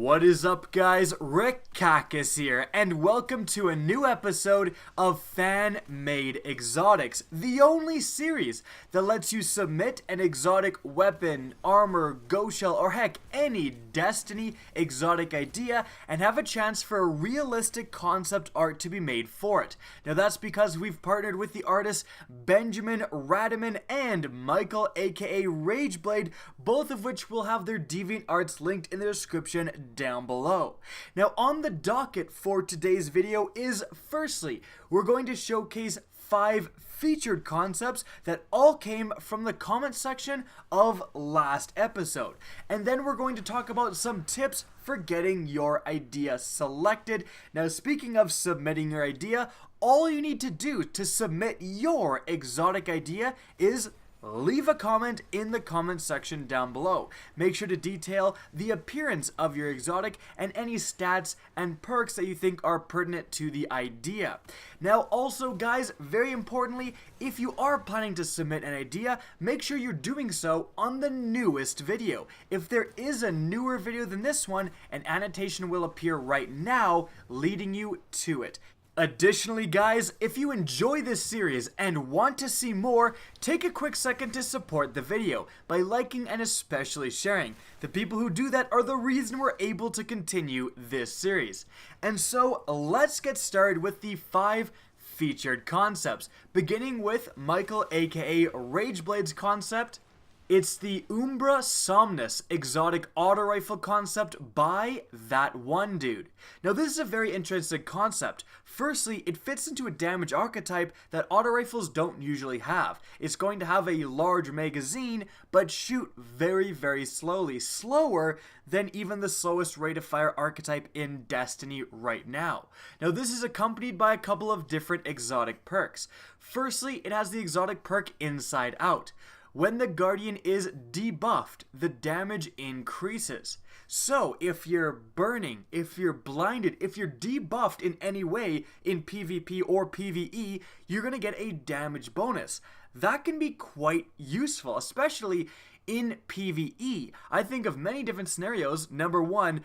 What is up, guys? Rick Kackis here, and welcome to a new episode of Fan-Made Exotics, the only series that lets you submit an exotic weapon, armor, ghost shell, or heck, any Destiny exotic idea and have a chance for a realistic concept art to be made for it. Now that's because we've partnered with the artists Benjamin Radaman and Michael aka Rageblade, both of which will have their deviant arts linked in the description down below. Now on the docket for today's video is, firstly, we're going to showcase 5 featured concepts that all came from the comment section of last episode. And then we're going to talk about some tips for getting your idea selected. Now speaking of submitting your idea, all you need to do to submit your exotic idea is leave a comment in the comment section down below. Make sure to detail the appearance of your exotic and any stats and perks that you think are pertinent to the idea. Now also, guys, very importantly, if you are planning to submit an idea, make sure you're doing so on the newest video. If there is a newer video than this one, an annotation will appear right now leading you to it. Additionally, guys, if you enjoy this series and want to see more, take a quick second to support the video by liking and especially sharing. The people who do that are the reason we're able to continue this series. And so, let's get started with the 5 featured concepts, beginning with Michael aka Rageblade's concept. It's the Umbra Somnus exotic auto rifle concept by that one dude. Now this is a very interesting concept. Firstly, it fits into a damage archetype that auto rifles don't usually have. It's going to have a large magazine, but shoot very, very slowly. Slower than even the slowest rate of fire archetype in Destiny right now. Now this is accompanied by a couple of different exotic perks. Firstly, it has the exotic perk Inside Out. When the Guardian is debuffed, the damage increases. So, if you're burning, if you're blinded, if you're debuffed in any way in PvP or PvE, you're going to get a damage bonus. That can be quite useful, especially in PvE. I think of many different scenarios. Number one,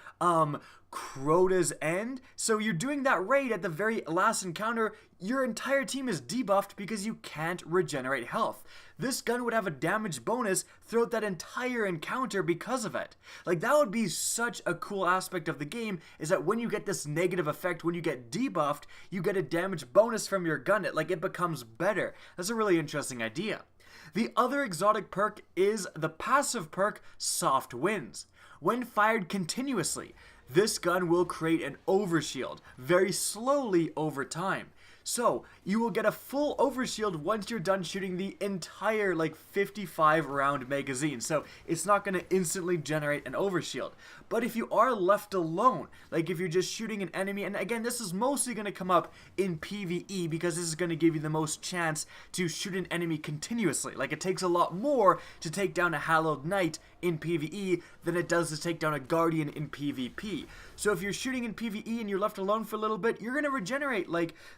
Crota's End. So you're doing that raid at the very last encounter, your entire team is debuffed because you can't regenerate health. This gun would have a damage bonus throughout that entire encounter because of it. Like, that would be such a cool aspect of the game, is that when you get this negative effect, when you get debuffed, you get a damage bonus from your gun. It becomes better. That's a really interesting idea. The other exotic perk is the passive perk Soft Winds. When fired continuously, this gun will create an overshield very slowly over time. So, you will get a full overshield once you're done shooting the entire 55 round magazine. So, it's not going to instantly generate an overshield. But if you are left alone, if you're just shooting an enemy, and again, this is mostly going to come up in PvE because this is going to give you the most chance to shoot an enemy continuously. It takes a lot more to take down a Hallowed Knight in PvE than it does to take down a Guardian in PvP. So if you're shooting in PvE and you're left alone for a little bit, you're going to regenerate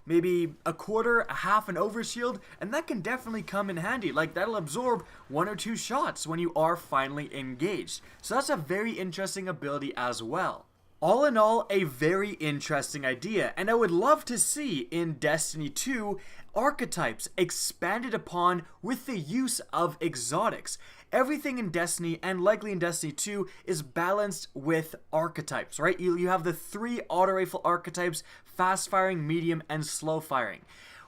maybe a quarter, a half an overshield, and that can definitely come in handy. That'll absorb 1 or 2 shots when you are finally engaged. So that's a very interesting ability as well. All in all, a very interesting idea, and I would love to see in Destiny 2 archetypes expanded upon with the use of exotics. Everything in Destiny, and likely in Destiny 2, is balanced with archetypes, right? You have the 3 auto rifle archetypes: fast firing, medium, and slow firing.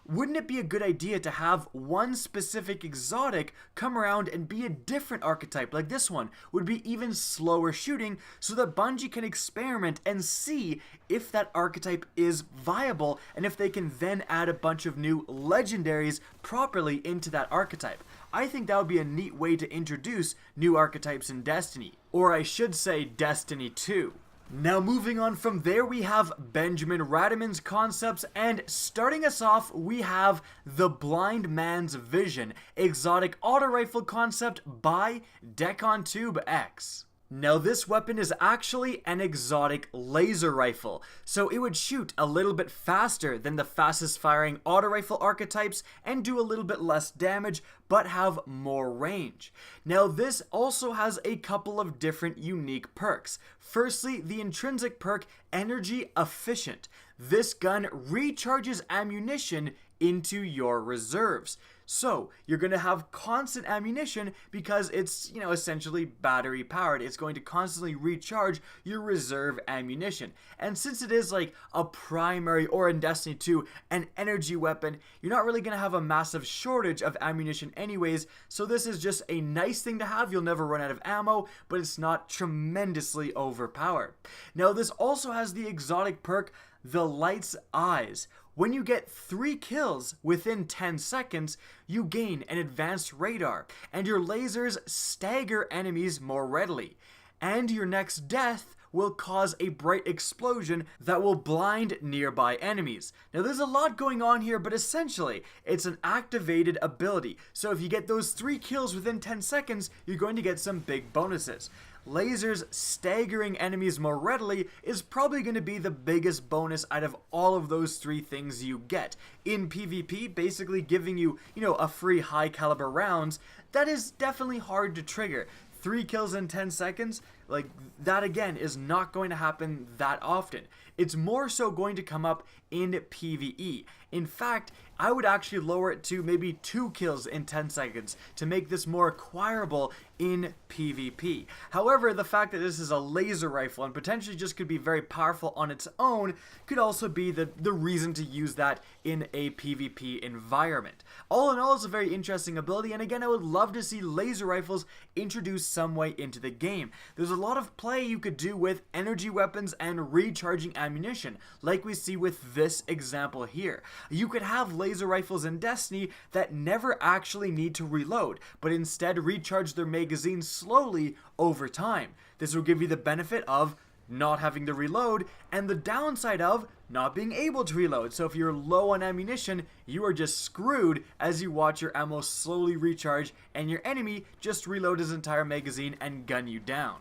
Wouldn't it be a good idea to have one specific exotic come around and be a different archetype? Like this one would be even slower shooting, so that Bungie can experiment and see if that archetype is viable and if they can then add a bunch of new legendaries properly into that archetype. I think that would be a neat way to introduce new archetypes in Destiny. Or I should say Destiny 2. Now moving on from there, we have Benjamin Radaman's concepts, and starting us off, we have the Blind Man's Vision exotic auto rifle concept by DeconTube X. Now this weapon is actually an exotic laser rifle, so it would shoot a little bit faster than the fastest firing auto rifle archetypes and do a little bit less damage, but have more range. Now this also has a couple of different unique perks. Firstly, the intrinsic perk Energy Efficient. This gun recharges ammunition into your reserves. So you're going to have constant ammunition because it's, essentially battery powered. It's going to constantly recharge your reserve ammunition. And since it is like a primary, or in Destiny 2, an energy weapon, you're not really going to have a massive shortage of ammunition anyways. So this is just a nice thing to have. You'll never run out of ammo, but it's not tremendously overpowered. Now this also has the exotic perk, the Light's Eyes. When you get 3 kills within 10 seconds, you gain an advanced radar, and your lasers stagger enemies more readily. And your next death will cause a bright explosion that will blind nearby enemies. Now there's a lot going on here, but essentially it's an activated ability. So if you get those 3 kills within 10 seconds, you're going to get some big bonuses. Lasers staggering enemies more readily is probably going to be the biggest bonus out of all of those 3 things you get. In PvP, basically giving you, a free high caliber rounds, that is definitely hard to trigger. 3 kills in 10 seconds, like that again is not going to happen that often. It's more so going to come up in PvE. In fact, I would actually lower it to maybe 2 kills in 10 seconds to make this more acquirable in PvP. However, the fact that this is a laser rifle and potentially just could be very powerful on its own could also be the reason to use that in a PvP environment. All in all, it's a very interesting ability, and again, I would love to see laser rifles introduced some way into the game. There's a lot of play you could do with energy weapons and recharging ammunition, like we see with this example here. You could have laser rifles in Destiny that never actually need to reload, but instead recharge their magazines slowly over time. This will give you the benefit of not having to reload and the downside of not being able to reload. So if you're low on ammunition, you are just screwed as you watch your ammo slowly recharge and your enemy just reload his entire magazine and gun you down.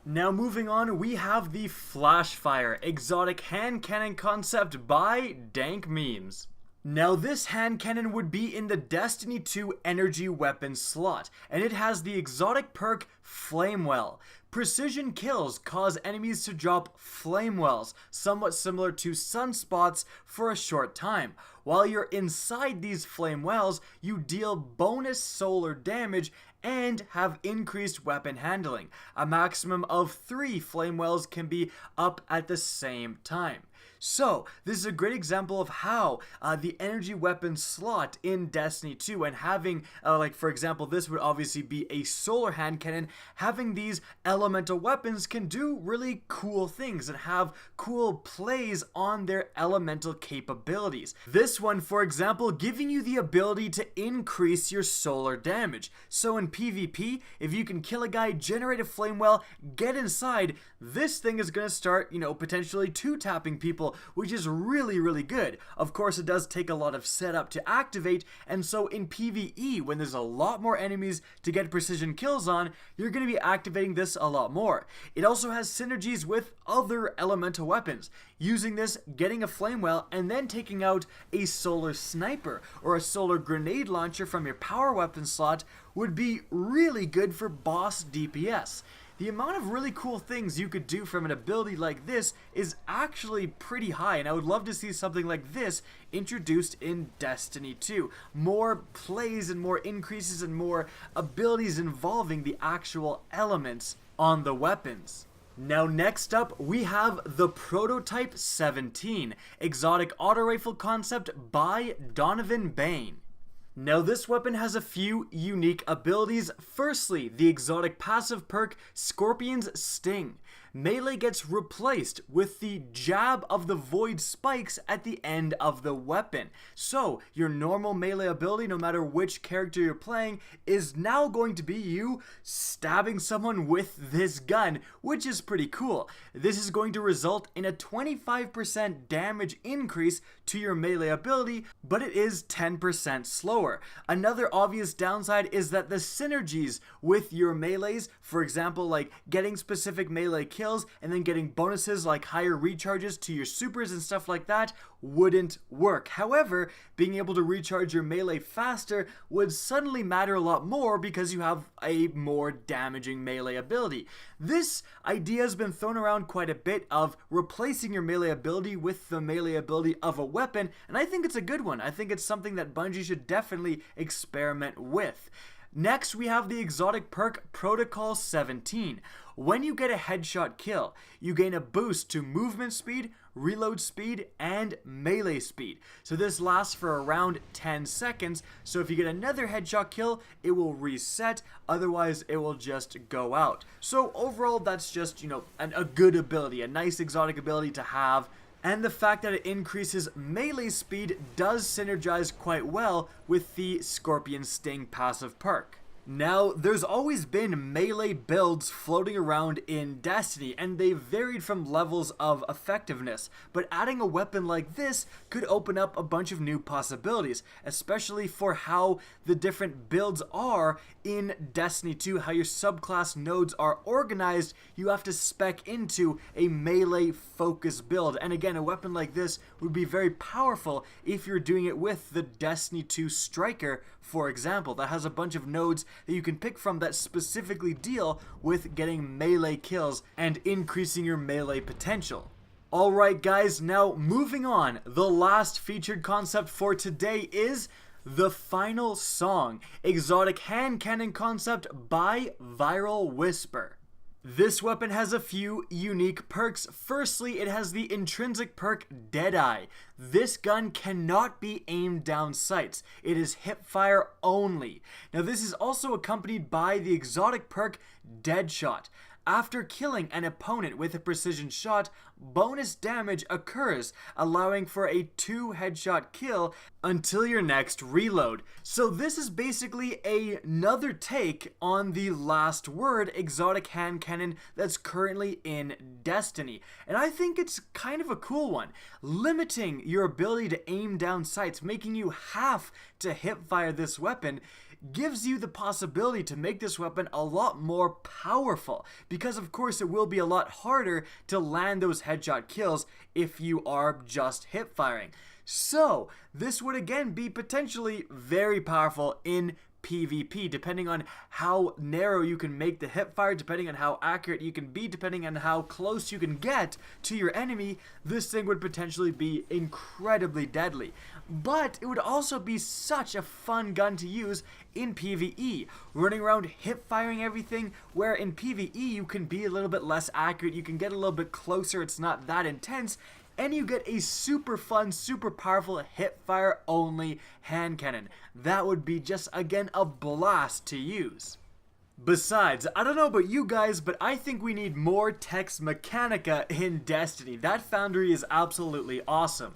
Now moving on, we have the Flashfire exotic hand cannon concept by Dank Memes. Now this hand cannon would be in the Destiny 2 energy weapon slot, and it has the exotic perk Flamewell. Precision kills cause enemies to drop flame wells, somewhat similar to sunspots, for a short time. While you're inside these flame wells, you deal bonus solar damage and have increased weapon handling. A maximum of 3 flame wells can be up at the same time. So, this is a great example of how the energy weapon slot in Destiny 2, and having, like for example, this would obviously be a solar hand cannon, having these elemental weapons can do really cool things and have cool plays on their elemental capabilities. This one, for example, giving you the ability to increase your solar damage. So in PvP, if you can kill a guy, generate a flame well, get inside, this thing is going to start, potentially 2-tapping people, which is really, really good. Of course, it does take a lot of setup to activate, and so in PvE, when there's a lot more enemies to get precision kills on, you're going to be activating this a lot more. It also has synergies with other elemental weapons. Using this, getting a flame well, and then taking out a solar sniper or a solar grenade launcher from your power weapon slot would be really good for boss DPS. The amount of really cool things you could do from an ability like this is actually pretty high, and I would love to see something like this introduced in Destiny 2. More plays and more increases and more abilities involving the actual elements on the weapons. Now next up, we have the Prototype 17, exotic auto rifle concept by Donovan Bain. Now this weapon has a few unique abilities. Firstly, the exotic passive perk Scorpion's Sting. melee gets replaced with the jab of the void spikes at the end of the weapon. So your normal melee ability, no matter which character you're playing, is now going to be you stabbing someone with this gun, which is pretty cool. This is going to result in a 25% damage increase to your melee ability, but it is 10% slower. Another obvious downside is that the synergies with your melees, for example, like getting specific melee kills and then getting bonuses like higher recharges to your supers and stuff like that, wouldn't work. However, being able to recharge your melee faster would suddenly matter a lot more because you have a more damaging melee ability. This idea has been thrown around quite a bit of replacing your melee ability with the melee ability of a weapon, and I think it's a good one. I think it's something that Bungie should definitely experiment with. Next, we have the exotic perk Protocol 17. When you get a headshot kill, you gain a boost to movement speed, reload speed, and melee speed. So this lasts for around 10 seconds, so if you get another headshot kill, it will reset, otherwise it will just go out. So overall, that's just, a good ability, a nice exotic ability to have. And the fact that it increases melee speed does synergize quite well with the Scorpion Sting passive perk. Now, there's always been melee builds floating around in Destiny, and they've varied from levels of effectiveness, but adding a weapon like this could open up a bunch of new possibilities, especially for how the different builds are in Destiny 2, how your subclass nodes are organized. You have to spec into a melee focus build, and again, a weapon like this would be very powerful if you're doing it with the Destiny 2 Striker, for example, that has a bunch of nodes that you can pick from that specifically deal with getting melee kills and increasing your melee potential. Alright guys, now moving on, the last featured concept for today is the final song, exotic hand cannon concept by Viral Whisper. This weapon has a few unique perks. Firstly, it has the intrinsic perk Deadeye. This gun cannot be aimed down sights. It is hipfire only. Now this is also accompanied by the exotic perk Deadshot. After killing an opponent with a precision shot, bonus damage occurs, allowing for a 2 headshot kill until your next reload. So this is basically another take on the last word exotic hand cannon that's currently in Destiny. And I think it's kind of a cool one, limiting your ability to aim down sights, making you have to hipfire this weapon, gives you the possibility to make this weapon a lot more powerful, because of course it will be a lot harder to land those headshot kills if you are just hip firing. So this would again be potentially very powerful in PvP, depending on how narrow you can make the hip fire, depending on how accurate you can be, depending on how close you can get to your enemy. This thing would potentially be incredibly deadly, but it would also be such a fun gun to use in PvE, running around hip firing everything, where in PvE you can be a little bit less accurate, you can get a little bit closer, it's not that intense, and you get a super fun, super powerful hipfire only hand cannon. That would be just, again, a blast to use. Besides, I don't know about you guys, but I think we need more Text Mechanica in Destiny. That foundry is absolutely awesome.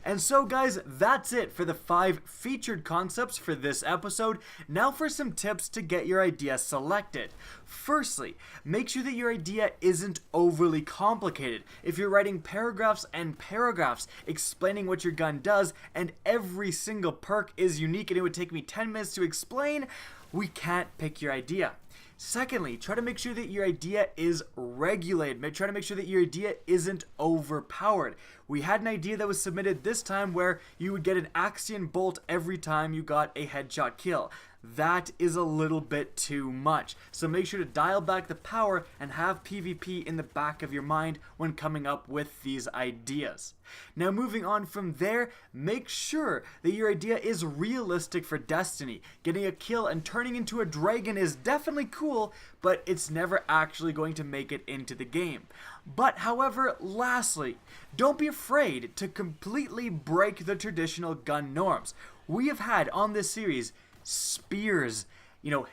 And so guys, that's it for the 5 featured concepts for this episode. Now for some tips to get your idea selected. Firstly, make sure that your idea isn't overly complicated. If you're writing paragraphs and paragraphs explaining what your gun does and every single perk is unique and it would take me 10 minutes to explain, we can't pick your idea. Secondly, try to make sure that your idea is regulated. Try to make sure that your idea isn't overpowered. We had an idea that was submitted this time where you would get an Axion bolt every time you got a headshot kill. That is a little bit too much. So make sure to dial back the power and have PvP in the back of your mind when coming up with these ideas. Now moving on from there, make sure that your idea is realistic for Destiny. Getting a kill and turning into a dragon is definitely cool, but it's never actually going to make it into the game. But however, lastly, don't be afraid to completely break the traditional gun norms. We have had on this series spears,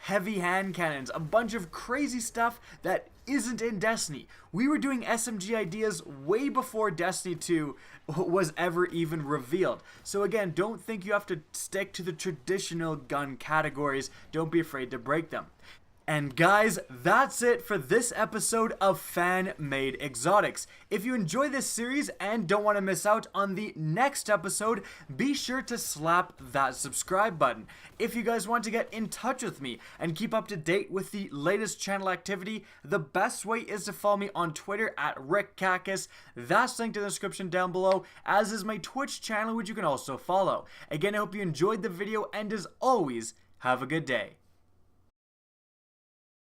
heavy hand cannons, a bunch of crazy stuff that isn't in Destiny. We were doing SMG ideas way before Destiny 2 was ever even revealed. So again, don't think you have to stick to the traditional gun categories. Don't be afraid to break them. And guys, that's it for this episode of Fan-Made Exotics. If you enjoy this series and don't want to miss out on the next episode, be sure to slap that subscribe button. If you guys want to get in touch with me and keep up to date with the latest channel activity, the best way is to follow me on Twitter at RickKackis. That's linked in the description down below, as is my Twitch channel, which you can also follow. Again, I hope you enjoyed the video, and as always, have a good day.